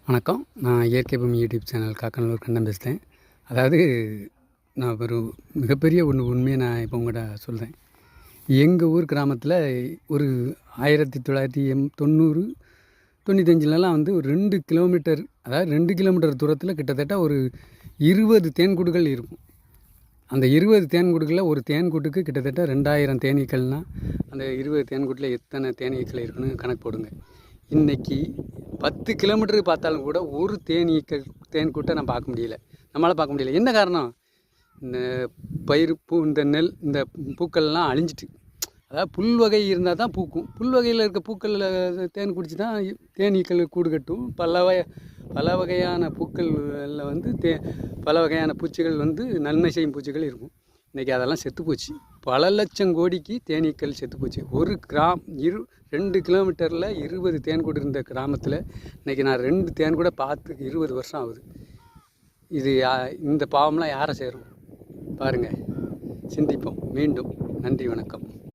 வணக்கம். நான் இயற்கை பூமி யூடியூப் சேனல் காக்கநல்லூர் கண்ணன் பேசுகிறேன். அதாவது நான் ஒரு மிகப்பெரிய உண்மையை நான் இப்போ உங்கள்கிட்ட சொல்கிறேன். எங்கள் ஊர் கிராமத்தில் ஒரு 1990 95லலாம் வந்து ஒரு 2 கிலோமீட்டர், அதாவது 2 கிலோமீட்டர் தூரத்தில் கிட்டத்தட்ட ஒரு 20 தேன்கூடுகள் இருக்கும். அந்த 20 தேன்கூடுகளில் ஒரு தேன்கூட்டுக்கு கிட்டத்தட்ட 2000 தேனீக்கள்னால் அந்த 20 தேன்கூட்டில் எத்தனை தேனீக்கள் இருக்குன்னு கணக்கு போடுங்க. இன்றைக்கி 10 கிலோமீட்டருக்கு பார்த்தாலும் கூட ஒரு தேன்கூட்டை நான் பார்க்க முடியல, நம்மளால் பார்க்க முடியல. என்ன காரணம்? இந்த பயிர் இந்த நெல் இந்த பூக்கள்லாம் அழிஞ்சிட்டு, அதாவது புல் வகை இருந்தால் தான் பூக்கும். புல் வகையில் இருக்க பூக்களில் தேன் குடிச்சு தான் தேனீக்கள் கூடு கட்டும். பல வகையான பூக்களில் வந்து பல வகையான பூச்சிகள் வந்து நன்மை செய்யும் பூச்சிகள் இருக்கும். இன்றைக்கி அதெல்லாம் செத்துப்போச்சு. பல லட்சம் கோடிக்கு தேனீக்கள் செத்துப்போச்சு. ஒரு 2 கிலோமீட்டரில் 20 தேன்கூடு இருந்த கிராமத்தில் இன்றைக்கி நான் 2 தேன்கூட பார்த்து 20 வருஷம் ஆகுது. இந்த பாவம்லாம் யாரை சேரும் பாருங்கள், சிந்திப்போம். மீண்டும் நன்றி, வணக்கம்.